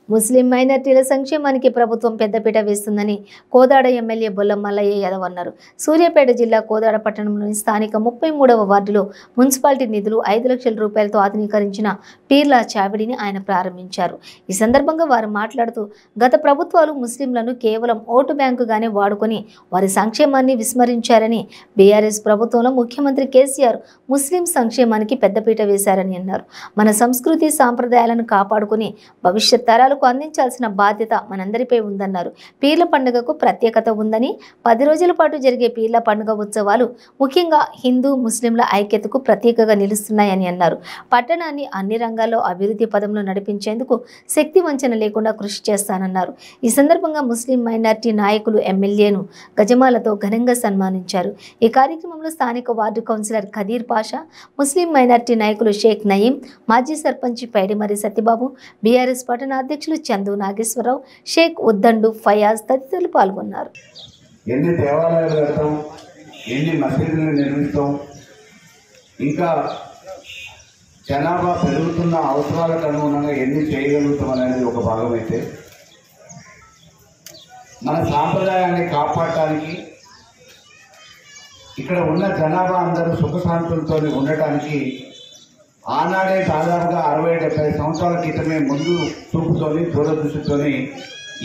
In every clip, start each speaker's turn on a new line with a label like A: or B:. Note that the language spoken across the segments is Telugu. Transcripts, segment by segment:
A: ముస్లిం మైనార్టీల సంక్షేమానికి ప్రభుత్వం పెద్దపీట వేస్తుందని కోదాడ ఎమ్మెల్యే బొల్లం మల్లయ్య యాదవ్ అన్నారు. సూర్యాపేట జిల్లా కోదాడ పట్టణంలోని స్థానిక 33వ వార్డులో మున్సిపాలిటీ నిధులు 5 లక్షల రూపాయలతో ఆధునీకరించిన పీర్ల చావిడిని ఆయన ప్రారంభించారు. ఈ సందర్భంగా వారు మాట్లాడుతూ గత ప్రభుత్వాలు ముస్లింలను కేవలం ఓటు బ్యాంకుగానే వాడుకొని వారి సంక్షేమాన్ని విస్మరించారని, బీఆర్ఎస్ ప్రభుత్వంలో ముఖ్యమంత్రి కేసీఆర్ ముస్లిం సంక్షేమానికి పెద్దపీట వేశారని అన్నారు. మన సంస్కృతి సాంప్రదాయాలను కాపాడుకుని భవిష్యత్ తరాలకు అందించాల్సిన బాధ్యత మనందరిపై ఉందన్నారు. పీర్ల పండుగకు ప్రత్యేకత ఉందని, 10 రోజుల పాటు జరిగే పీర్ల పండుగ ఉత్సవాలు ముఖ్యంగా హిందూ ముస్లింల ఐక్యతకు ప్రతీకగా నిలుస్తున్నాయని అన్నారు. పట్టణాన్ని అన్ని రంగాల్లో అభివృద్ధి పదంలో నడిపించేందుకు శక్తి వంచన లేకుండా కృషి చేస్తానన్నారు. ఈ సందర్భంగా ముస్లిం మైనార్టీ నాయకులు ఎమ్మెల్యేను గజమాలతో ఘనంగా సన్మానించారు. ఈ కార్యక్రమంలో స్థానిక వార్డు కౌన్సిలర్ ఖదీర్ పాషా, ముస్లిం మైనార్టీ నాయకులు షేక్ నయీం, మాజీ సర్పంచ్ పైడిమర్రి సత్యబాబు, బీఆర్ఎస్ పట్టణ అధ్యక్షులు చందు నాగేశ్వరరావు, షేక్ ఉద్దండు ఫయాజ్ తదితరులు పాల్గొన్నారు.
B: ఎన్ని దేవాలయాలు కడతాం, ఎన్ని మసీదులు నిర్మిస్తాం, ఇంకా జనాభా పెరుగుతున్న అవసరాలకు అనుగుణంగా ఎన్ని చేయగలుగుతాం అనేది ఒక భాగం అయితే, మన సాంప్రదాయాన్ని కాపాడటానికి ఇక్కడ ఉన్న జనాభా అందరూ సుఖశాంతులతో ఉండటానికి ఆనాడే దాదాపుగా 60-70 సంవత్సరాల క్రితమే ముందు చూపుతోని దూరదృష్టితోని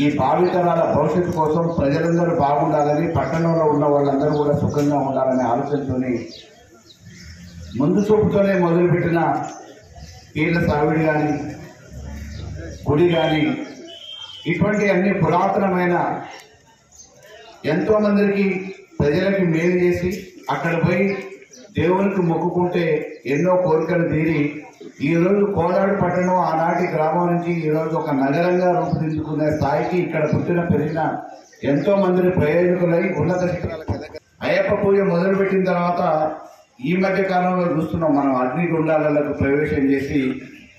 B: ఈ భావితరాల భవిష్యత్తు కోసం ప్రజలందరూ బాగుండాలని, పట్టణంలో ఉన్న వాళ్ళందరూ కూడా సుఖంగా ఉండాలనే ఆలోచనతోని ముందు చూపుతోనే మొదలుపెట్టిన పీర్ల సావిడి కానీ, గుడి కానీ, ఇటువంటి అన్ని పురాతనమైన ఎంతోమందికి ప్రజలకి మేలు చేసి అక్కడ పోయి దేవునికి మొక్కుకుంటే ఎన్నో కోరికలు తీరి ఈరోజు కోదాడు పట్టణం ఆనాటి గ్రామం నుంచి ఈరోజు ఒక నగరంగా రూపుదిద్దుకునే స్థాయికి ఇక్కడ పుట్టిన పెరిగిన ఎంతో మందిని ప్రయోజకులై ఉన్నత శిఖరాలకు ఎదగారు. అయ్యప్ప పూజ మొదలుపెట్టిన తర్వాత ఈ మధ్య కాలంలో చూస్తున్నాం, మనం అగ్నిగుండాలకు ప్రవేశం చేసి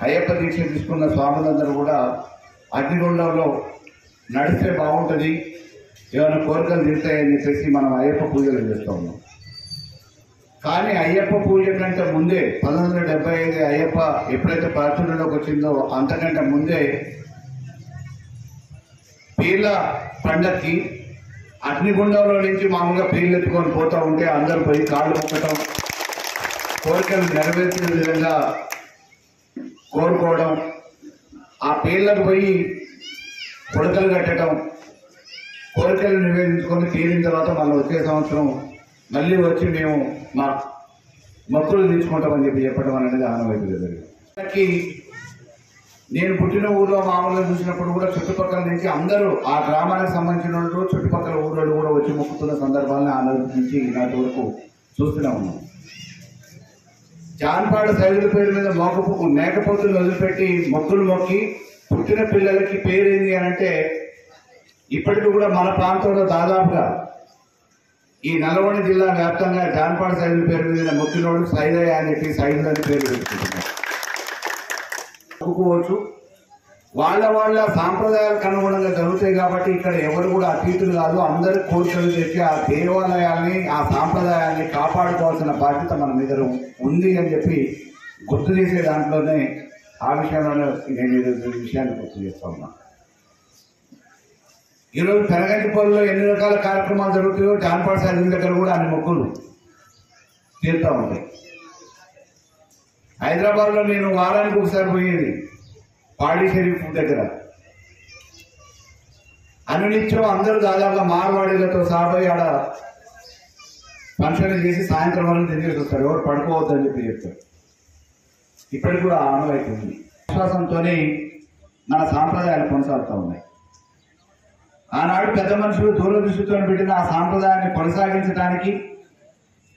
B: అయ్యప్ప దీక్ష తీసుకున్న స్వాములందరూ కూడా అగ్నిగుండంలో నడిస్తే బాగుంటుంది, ఏమైనా కోరికలు తీరుతాయని చెప్పేసి మనం అయ్యప్ప పూజలు చేస్తూ ఉన్నాం. కానీ అయ్యప్ప పూజ కంటే ముందే 1975 అయ్యప్ప ఎప్పుడైతే ప్రాచుర్యంలోకి వచ్చిందో అంతకంటే ముందే పీర్ల పండక్కి అగ్నిగుండంలో నుంచి మామూలుగా పీర్లు ఎత్తుకొని పోతూ ఉంటే అందరూ పోయి కాళ్ళు మొక్కటం, కోరికలు నెరవేర్చిన విధంగా కోరుకోవడం, ఆ పీర్లకు పోయి కొడకలు కట్టడం, కోరికలు నివేదించుకొని తీరిన తర్వాత మళ్ళీ వచ్చే సంవత్సరం మళ్ళీ వచ్చి మేము మా మొక్కులు తీర్చుకుంటామని చెప్పడం అనేది ఆనవాయితీ. నేను పుట్టిన ఊర్లో మామూలుగా చూసినప్పుడు కూడా చుట్టుపక్కల నుంచి అందరూ ఆ గ్రామానికి సంబంధించిన వాళ్ళు, చుట్టుపక్కల ఊళ్ళో కూడా వచ్చి మొక్కుతున్న సందర్భాలను ఆనవాయితీ నుంచి ఈనాటి వరకు చూస్తూనే ఉన్నాం. జాన్పాడు సైదుల పేరు మీద మేకపోతులు వదిలిపెట్టి మొక్కులు మొక్కి పుట్టిన పిల్లలకి పేరేంది అని అంటే, ఇప్పటికీ కూడా మన ప్రాంతంలో దాదాపుగా ఈ నల్గొండ జిల్లా వ్యాప్తంగా జాన్పాడు సైదుల పేరు మీద మొక్కినోడు సైదయ్య అని చెప్పి సైదులని పేరు పెట్టుకుంటున్నారు. ఒప్పుకోవచ్చు, వాళ్ళ సాంప్రదాయాలకు అనుగుణంగా జరుగుతాయి కాబట్టి ఇక్కడ ఎవరు కూడా అతీతులు కాదు, అందరి కోరికలు తెచ్చి ఆ దేవాలయాల్ని, ఆ సాంప్రదాయాన్ని కాపాడుకోవాల్సిన బాధ్యత మన మీద ఉంది అని చెప్పి గుర్తు చేసే దాంట్లోనే ఆ విషయంలోనే నేను ఈ విషయాన్ని గుర్తు చేస్తా ఉన్నా. ఈరోజు పెనగంటిపల్లిలో ఎన్ని రకాల కార్యక్రమాలు జరుగుతాయో జాన్పాడు సైదుల దగ్గర కూడా అన్ని మొక్కులు తీరుతూ ఉంటాయి. హైదరాబాద్లో నేను వారానికి ఒకసారి పోయేది పాడి షరీఫ్ దగ్గర. అనునిత్యం అందరూ దాదాపుగా మార్వాడీలతో సాబోయి ఆడ ఫంక్షన్ చేసి సాయంత్రం వరకు తిరిగేసి వస్తారు, ఎవరు పడుకోవద్దని చెప్పి చెప్తారు. ఇప్పటికి కూడా ఆనవాయితీ ఉంది. విశ్వాసంతో మన సాంప్రదాయాలు కొనసాగుతూ ఉన్నాయి. ఆనాడు పెద్ద మనుషులు దూరదృష్టితో పెట్టిన ఆ సాంప్రదాయాన్ని కొనసాగించడానికి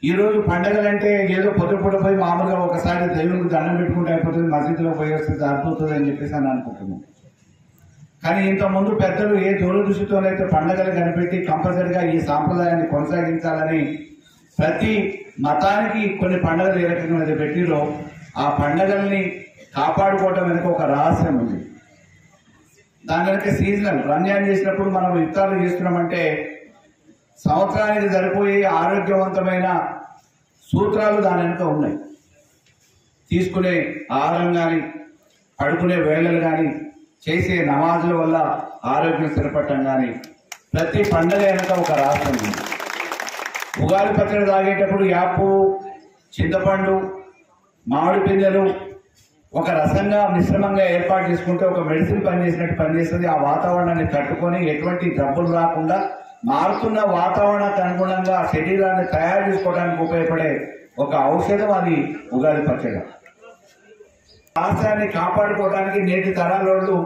B: ఈరోజు పండగలంటే ఏదో పొద్దుపూట పోయి మామూలుగా ఒకసారి దేవునికి దండం పెట్టుకుంటే అయిపోతుంది, మసీదులో పోయి వస్తే సరిపోతుంది అని చెప్పేసి అని అనుకుంటున్నాం. కానీ ఇంతకుముందు పెద్దలు ఏ దూరదృష్టితోనైతే పండగలు కనిపెట్టి కంపల్సరిగా ఈ సాంప్రదాయాన్ని కొనసాగించాలని ప్రతి మతానికి కొన్ని పండుగలు ఏ రకంగా పెట్టిరో ఆ పండగల్ని కాపాడుకోవటం వెనుక ఒక రహస్యం ఉంది. దాని వెనక సీజనల్ రంజాన్ చేసినప్పుడు మనం ఇఫ్తార్లు చేస్తున్నామంటే సంవత్సరానికి సరిపోయే ఆరోగ్యవంతమైన సూత్రాలు దాని వెనుక ఉన్నాయి. తీసుకునే ఆహారం కానీ, పడుకునే వేళలు కానీ, చేసే నమాజుల వల్ల ఆరోగ్యం స్థిరపడటం కానీ ప్రతి పండుగ వెనక ఒక రాష్ట్రం ఉంది. ఉగాది పచ్చడి తాగేటప్పుడు యాపు, చింతపండు, మామిడి పిందెలు ఒక రసంగా మిశ్రమంగా ఏర్పాటు చేసుకుంటే ఒక మెడిసిన్ పనిచేసినట్టు పనిచేస్తుంది. ఆ వాతావరణాన్ని తట్టుకొని ఎటువంటి జబ్బులు రాకుండా మారుతున్న వాతావరణానికి అనుగుణంగా శరీరాన్ని తయారు చేసుకోవడానికి ఉపయోగపడే ఒక ఔషధం అది ఉగాది పచ్చడి. రాష్ట్రాన్ని కాపాడుకోవడానికి నేటి తరాల వాళ్ళు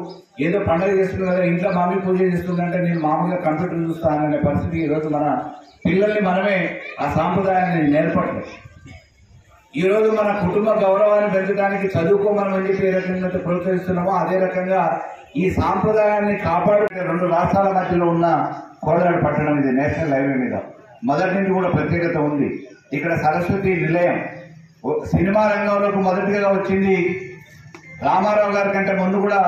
B: ఏదో పండుగ చేస్తున్నారు కదా, ఇంట్లో మామీ పూజ చేస్తుందంటే నేను మామూలుగా కంప్యూటర్ చూస్తాననే పరిస్థితి ఈరోజు మన పిల్లల్ని మనమే ఆ సాంప్రదాయాన్ని నేర్పట్లేదు. ఈరోజు మన కుటుంబ గౌరవాన్ని పెంచడానికి చదువుకోమని చెప్పి ఏ రకంగా ప్రోత్సహిస్తున్నామో అదే రకంగా ఈ సాంప్రదాయాన్ని కాపాడుకునే 2 రాష్ట్రాల మధ్యలో ఉన్న కోదాడ పట్టణం ఇది నేషనల్ హైవే మీద మొదటి నుంచి కూడా ప్రత్యేకత ఉంది. ఇక్కడ సరస్వతి నిలయం సినిమా రంగంలోకి మొదటిగా వచ్చింది రామారావు గారి కంటే ముందు కూడా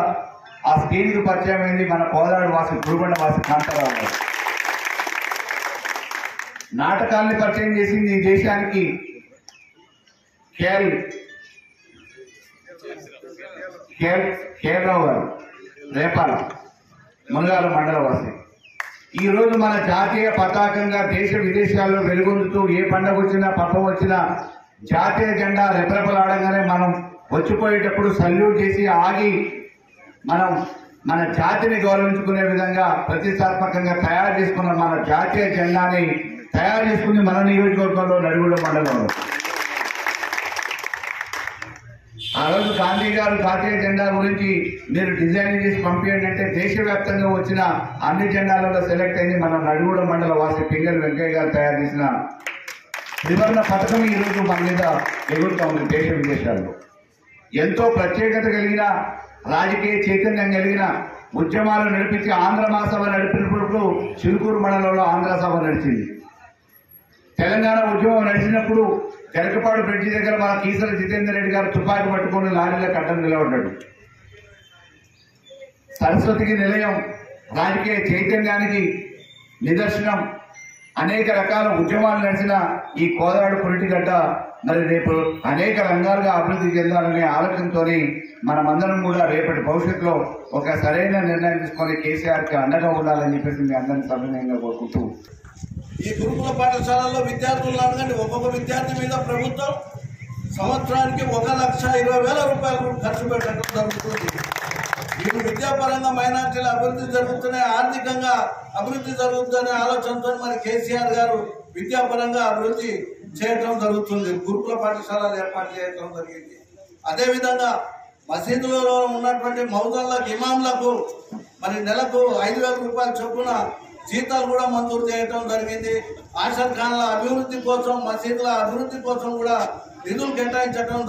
B: ఆ స్క్రీన్ కు పరిచయం అయింది మన కోదాడ వాసి గురుబండ వాసి కాంతారావు గారు. నాటకాల్ని పరిచయం చేసింది ఈ దేశానికి కేరళరావు గారు, రేపాల మునగాల మండల వాసి. ఈ రోజు మన జాతీయ పతాకంగా దేశ విదేశాల్లో వెలుగొందుతూ ఏ పండుగ వచ్చినా పబ్బం వచ్చినా జాతీయ జెండా రెపరెపలాడగానే మనం వచ్చిపోయేటప్పుడు సల్యూట్ చేసి ఆగి మనం మన జాతిని గౌరవించుకునే విధంగా ప్రతిష్టాత్మకంగా తయారు చేసుకున్న మన జాతీయ జెండాని తయారు చేసుకుని మన నియోజకవర్గంలో నడిగూడ మండలంలో ఆ రోజు గాంధీ గారు జాతీయ జెండా గురించి మీరు డిజైన్ చేసి పంపించండి అంటే దేశవ్యాప్తంగా వచ్చిన అన్ని జెండాలలో సెలెక్ట్ అయింది మన నడిగూడ మండల వాసి పింగళి వెంకయ్య గారు తయారు చేసిన త్రివర్ణ పథకం ఈ రోజు మన మీద ఎగురుతా ఉంది. దేశ విదేశాల్లో ఎంతో ప్రత్యేకత కలిగిన రాజకీయ చైతన్యం కలిగిన ఉద్యమాలు నడిపించి ఆంధ్ర మహాసభ నడిపినప్పుడు చిలుకూరు మండలంలో ఆంధ్ర సభ నడిచింది. తెలంగాణ ఉద్యమం నడిచినప్పుడు గరికపాడు బ్రిడ్జి దగ్గర మన కీసర జితేందర్ రెడ్డి గారు తుపాకీ పట్టుకుని లారీలకు అడ్డం నిలబడ్డాడు. సరస్వతికి నిలయం రాజకీయ చైతన్యానికి నిదర్శనం. అనేక రకాల ఉద్యమాలు నడిచిన ఈ కోదాడ పురిటిగడ్డ మరి రేపు అనేక రంగాలుగా అభివృద్ధి చెందాలనే ఆలోచనతో మనమందరం కూడా రేపటి భవిష్యత్తులో ఒక సరైన నిర్ణయం తీసుకొని కేసీఆర్కి అండగా ఉండాలని చెప్పేసి మీ అందరినీ సవినయంగా కోరుకుంటూ
C: ఈ గురుకుల పాఠశాలలో విద్యార్థులు అనగానే ఒక్కొక్క విద్యార్థి మీద ప్రభుత్వం సంవత్సరానికి 1,20,000 రూపాయలు ఖర్చు పెట్టడం జరుగుతుంది. వీరు విద్యాపరంగా మైనార్టీల అభివృద్ధి జరుగుతున్నాయి, ఆర్థికంగా అభివృద్ధి జరుగుతుందనే ఆలోచనతో మరి కేసీఆర్ గారు విద్యాపరంగా అభివృద్ధి చేయటం జరుగుతుంది. గురుకుల పాఠశాలలు ఏర్పాటు చేయడం జరిగింది. అదేవిధంగా మసీదులలో ఉన్నటువంటి మౌజన్లకు ఇమాంలకు మరి నెలకు 5,000 రూపాయల చొప్పున జీతాలు కూడా మంజూరు చేయటం జరిగింది. ఆషర్ ఖాన్ల అభివృద్ధి కోసం, మసీదుల అభివృద్ధి కోసం కూడా నిధులు కేటాయించడం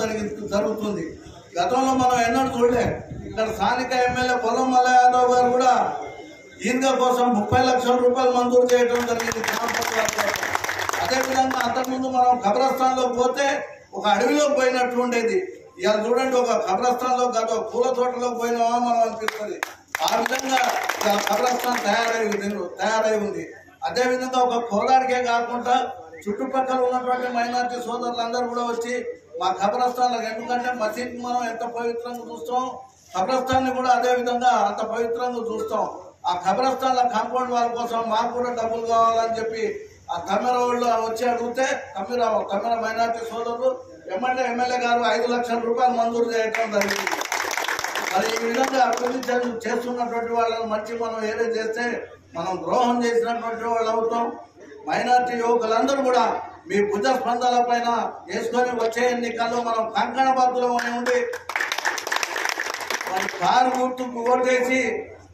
C: జరుగుతుంది. గతంలో మనం ఎన్నడూ చూడలే. ఇక్కడ స్థానిక ఎమ్మెల్యే పొలం మల్ల యాదవ్ గారు కూడా ఈద్గా కోసం 30 లక్షల రూపాయలు మంజూరు చేయడం జరిగింది గ్రామ పంచాయతీ. అదేవిధంగా అంతకుముందు మనం కబ్రస్థాన్లో పోతే ఒక అడవిలోకి పోయినట్లు ఉండేది. ఇవాళ చూడండి, ఒక కబ్రస్థాన్లో గత పూల తోటలోకి పోయినామా మనం అనిపిస్తుంది. ఆ విధంగా కబ్రస్థాన్ తయారై ఉంది. అదేవిధంగా ఒక కోదాడికే కాకుండా చుట్టుపక్కల ఉన్నటువంటి మైనార్టీ సోదరులందరూ కూడా వచ్చి మా కబ్రస్థాన్లకు, ఎందుకంటే మసీద్ మనం ఎంత పవిత్రంగా చూస్తాం, కబ్రస్థాన్ని కూడా అదే విధంగా అంత పవిత్రంగా చూస్తాం. ఆ కబ్రస్థాన్ల కాంపౌండ్ వాళ్ళ కోసం మాకు కూడా డబ్బులు కావాలని చెప్పి ఆ తమిళ వాళ్ళు వచ్చి అడిగితే తమిళ మైనార్టీ సోదరులు ఎమ్మెల్యే గారు 5 లక్షల రూపాయలు మంజూరు చేయడం జరిగింది. మరి ఈ విధంగా అభివృద్ధి చేస్తున్నటువంటి వాళ్ళని మంచి మనం ఏదైతే చేస్తే మనం ద్రోహం చేసినటువంటి వాళ్ళు అవుతాం. మైనార్టీ యువకులందరూ కూడా మీ భుజ స్పందాల పైన వేసుకొని వచ్చే ఎన్నికల్లో మనం కంకణబద్దులం అని ఉండి మరి కారు గుర్తుకు ఓటేసి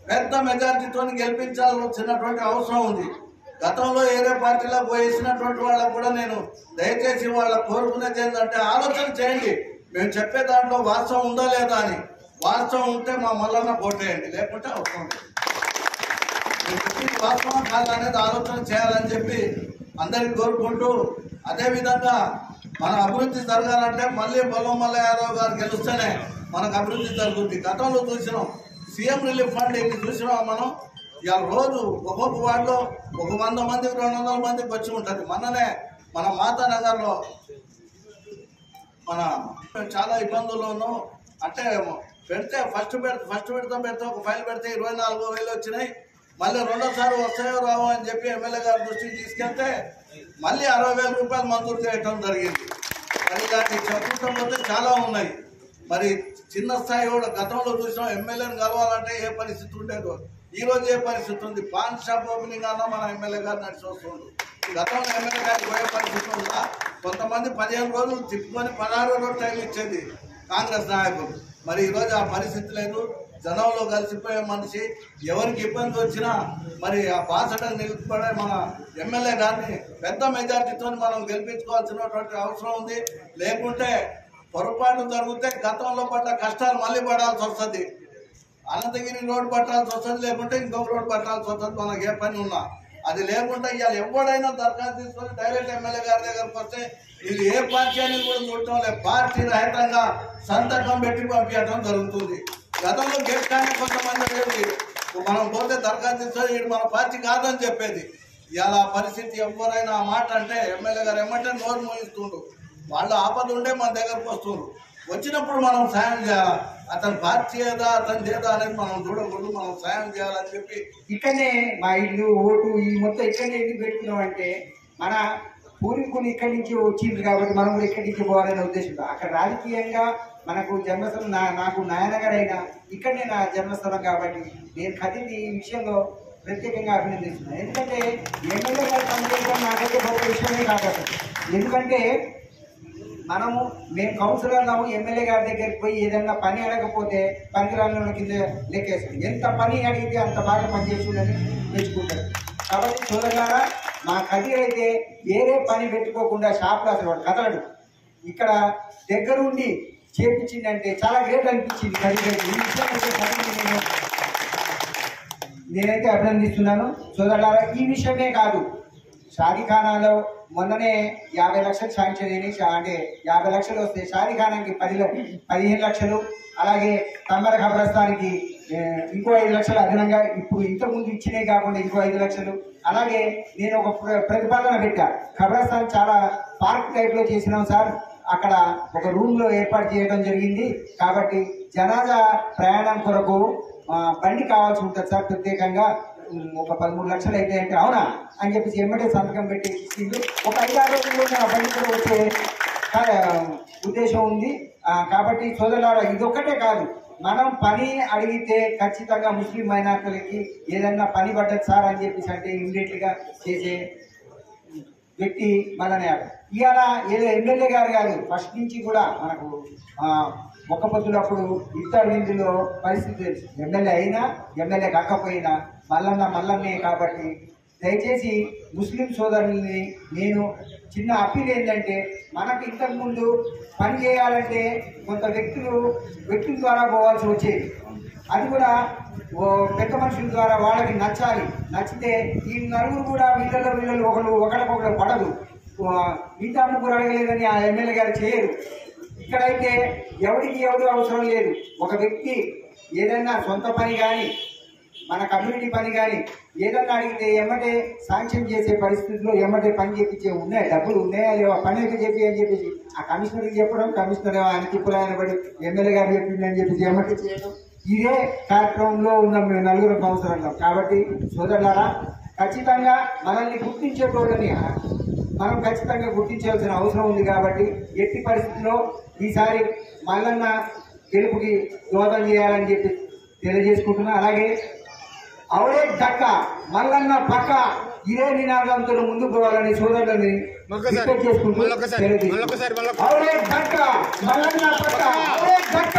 C: పెద్ద మెజార్టీతో గెలిపించాల్సినటువంటి అవసరం ఉంది. గతంలో ఏరే పార్టీలో వేసినటువంటి వాళ్ళకు కూడా నేను దయచేసి వాళ్ళ కోరుకునేది ఏంటంటే ఆలోచన చేయండి. మేము చెప్పే దాంట్లో వాస్తవం ఉందా లేదా అని. వాస్తవం ఉంటే మా మల్లన్న ఓటేయండి, లేకుంటే అవసరం లేదు. వాస్తవం కాదనేది ఆలోచన చేయాలని చెప్పి అందరికి కోరుకుంటూ, అదేవిధంగా మన అభివృద్ధి జరగాలంటే మళ్ళీ పొలం మల్ల యాదవ్ గారు గెలుస్తేనే మనకు అభివృద్ధి జరుగుతుంది. గతంలో చూసినాం సీఎం రిలీఫ్ ఫండ్ ఇది చూసినాం మనం. ఇవాళ రోజు ఒక్కొక్క వార్డులో 100 మందికి 200 మందికి వచ్చి ఉంటుంది. మొన్ననే మన మాతానగర్లో మన చాలా ఇబ్బందుల్లోనూ అంటే పెడితే ఫస్ట్ విడత పెడితే ఒక ఫైల్ పెడితే 24,000 వచ్చినాయి. మళ్ళీ రెండోసారి వస్తాయో రావో అని చెప్పి ఎమ్మెల్యే గారి దృష్టికి తీసుకెళ్తే మళ్ళీ 60,000 రూపాయలు మంజూరు చేయటం జరిగింది. మరి ఇలాంటి చెప్పుకుంటూ పోతే చాలా ఉన్నాయి. మరి చిన్న స్థాయి కూడా గతంలో చూసినాం, ఎమ్మెల్యేని కలవాలంటే ఏ పరిస్థితి ఉండేదో ఈ రోజు ఏ పరిస్థితి ఉంది. పాన్ షాప్ ఓపెనింగ్ అన్నా మన ఎమ్మెల్యే గారు నడిచి వస్తుండ్రు. గతంలో ఎమ్మెల్యే గారికి పోయే పరిస్థితి ఉందా? కొంతమంది 15 రోజులు తిప్పుకొని 16 రోజులు టైం ఇచ్చేది కాంగ్రెస్ నాయకులు. మరి ఈరోజు ఆ పరిస్థితి లేదు. జనంలో కలిసిపోయే మనిషి, ఎవరికి ఇబ్బంది వచ్చినా మరి ఆ బాసటను నిలుపుకునే మన ఎమ్మెల్యే గారిని పెద్ద మెజార్టీతో మనం గెలిపించుకోవాల్సినటువంటి అవసరం ఉంది. లేకుంటే పొరపాటు జరిగితే గతంలో పడ్డ కష్టాలు మళ్ళీ పడాల్సి వస్తుంది. అనంతగిరి రోడ్డు పట్టాల్సి వస్తుంది, లేకుంటే ఇంకొక రోడ్డు పట్టాల్సి వస్తుంది. మనకి ఏ పని ఉన్నా అది లేకుండా ఇవాళ ఎవడైనా దరఖాస్తు తీసుకొని డైరెక్ట్ ఎమ్మెల్యే గారి దగ్గరకు వస్తే వీళ్ళు ఏ పార్టీ అనేది కూడా చూడటం లేదు, పార్టీ రహితంగా సంతకం పెట్టి పంపించడం జరుగుతుంది. గతంలో గెస్ట్ కానీ కొంతమంది లేదు, మనం పోతే దరఖాస్తు తీసుకొని వీడు మన పార్టీ కాదని చెప్పేది. ఇవాళ పరిస్థితి ఎవరైనా ఆ మాట అంటే ఎమ్మెల్యే గారు ఏమంటే నోరు మోయిస్తుండ్రు. వాళ్ళు ఆపద ఉండే మన దగ్గరకు వస్తున్నారు. వచ్చినప్పుడు మనం సాయం చేయాలి. అతని పార్టీ ఏదా అతని చేదా అనేది మనం చూడకూడదు, మనం సాయం చేయాలని చెప్పి
D: ఇక్కడనే మా ఇల్లు ఓటు ఈ మొత్తం ఇక్కడనే ఎందుకు పెట్టుకున్నాం అంటే మన పూర్వీకులు ఇక్కడి నుంచి వచ్చింది కాబట్టి మనం కూడా ఇక్కడి నుంచి పోవాలనే ఉద్దేశంతో. అక్కడ రాజకీయంగా మనకు జన్మస్థలం నాకు నాయనగారు అయినా ఇక్కడనే నా జన్మస్థలం కాబట్టి నేను ఖరీదు ఈ విషయంలో ప్రత్యేకంగా అభినందిస్తున్నాను. ఎందుకంటే ఎమ్మెల్యే గారు పనిచేయడం నాకైతే గొప్ప విషయమే కాదు. ఎందుకంటే మేము కౌన్సిలర్లు ఎమ్మెల్యే గారి దగ్గరికి పోయి ఏదన్నా పని అడగకపోతే పనికిరాళ్ళ కింద లెక్కేస్తాం. ఎంత పని అడిగితే అంత బాగా పనిచేస్తుందని మెచ్చుకుంటారు. కాబట్టి సోదరులారా, మా కదిర్ అయితే వేరే పని పెట్టుకోకుండా షాప్లో అసలు వాడు కదలడు. ఇక్కడ దగ్గరుండి చేపించిందంటే చాలా గ్రేట్ అనిపించింది కదిర్ అయితే. ఈ విషయం అయితే కదిర్ నేనైతే అభినందిస్తున్నాను. సోదరులారా, ఈ విషయమే కాదు, షాదీఖానాలో మొన్ననే 50 లక్షలు శాంక్షన్ అయినాయి. అంటే 50 లక్షలు వస్తే షాదీఖానాకి 15 లక్షలు, అలాగే తమ్మర ఖబరస్థానికి ఇంకో 5 లక్షలు అదనంగా ఇప్పుడు ఇంతకుముందు ఇచ్చినాయి కాకుండా ఇంకో 5 లక్షలు. అలాగే నేను ఒక ప్రతిపాదన పెట్టా, ఖబరస్థాన్ చాలా పార్క్ టైప్ లో చేసినాం సార్, అక్కడ ఒక రూమ్ లో ఏర్పాటు చేయడం జరిగింది కాబట్టి జనాజా ప్రయాణం కొరకు బండి కావాల్సి ఉంటుంది సార్, ప్రత్యేకంగా ఒక 13 లక్షలు అయితే అంటే అవునా అని చెప్పేసి ఎమ్మటే సంతకం పెట్టి ఇచ్చింది. ఒక 5-6 రోజుల్లోనే ఆ బండి కూడా వచ్చే ఉద్దేశం ఉంది. కాబట్టి సోదరులారా, ఇదొక్కటే కాదు, మనం పని అడిగితే ఖచ్చితంగా ముస్లిం మైనార్టీలకి ఏదన్నా పని పడ్డది సార్ అని చెప్పేసి అంటే ఇమ్మీడియట్ గా చేసే వ్యక్తి మననే. ఇవాళ ఏదో ఎమ్మెల్యే గారు కాదు, ఫస్ట్ నుంచి కూడా మనకు ఒక్క పొద్దులప్పుడు ఇద్దరు విందులో పరిస్థితి తెలుసు. ఎమ్మెల్యే అయినా ఎమ్మెల్యే కాకపోయినా మల్లన్నే. కాబట్టి దయచేసి ముస్లిం సోదరుల్ని నేను చిన్న అప్పీల్ ఏంటంటే, మనకు ఇంతకుముందు పని చేయాలంటే కొంత వ్యక్తుల ద్వారా పోవాల్సి వచ్చేది. అది కూడా పెద్ద మనుషుల ద్వారా వాళ్ళకి నచ్చాలి. నచ్చితే ఈ నలుగురు కూడా వీళ్ళలో ఒకరికొకరు పడదు. ఇంత ముగ్గురు అడగలేదని ఆ ఎమ్మెల్యే గారు చేయరు. ఇక్కడైతే ఎవరు అవసరం లేదు. ఒక వ్యక్తి ఏదైనా సొంత పని కానీ మన కమ్యూనిటీ పని కానీ ఏదన్నా అడిగితే ఎమ్మటే శాంక్షన్ చేసే పరిస్థితుల్లో ఎమ్మటే పని చేపించే ఉన్నాయి, డబ్బులు ఉన్నాయా లేవా, పని అయితే చెప్పి అని చెప్పేసి ఆ కమిషనర్కి చెప్పడం, కమిషనర్ ఆయన తిప్పులాయన పడి ఎమ్మెల్యే గారు చెప్పింది అని చెప్పేసి ఎమ్మటే చేయడం, ఇదే కార్యక్రమంలో ఉన్నాం మేము నలుగురు సంవత్సరంలో. కాబట్టి సోదరులారా, ఖచ్చితంగా మనల్ని గుర్తించేటోళ్ళని మనం ఖచ్చితంగా గుర్తించాల్సిన అవసరం ఉంది. కాబట్టి ఎట్టి పరిస్థితుల్లో ఈసారి మల్లన్న గెలుపుకి దోహదం చేయాలని చెప్పి తెలియజేసుకుంటున్నా. అలాగే అవడే దక్క మల్లన్న పక్క ఇదే నినాదంతో ముందుకు పోవాలని సోదరులని రిక్వెస్ట్ చేసుకుంటూ అవడే దక్క మల్లన్న పక్క అవడే దక్క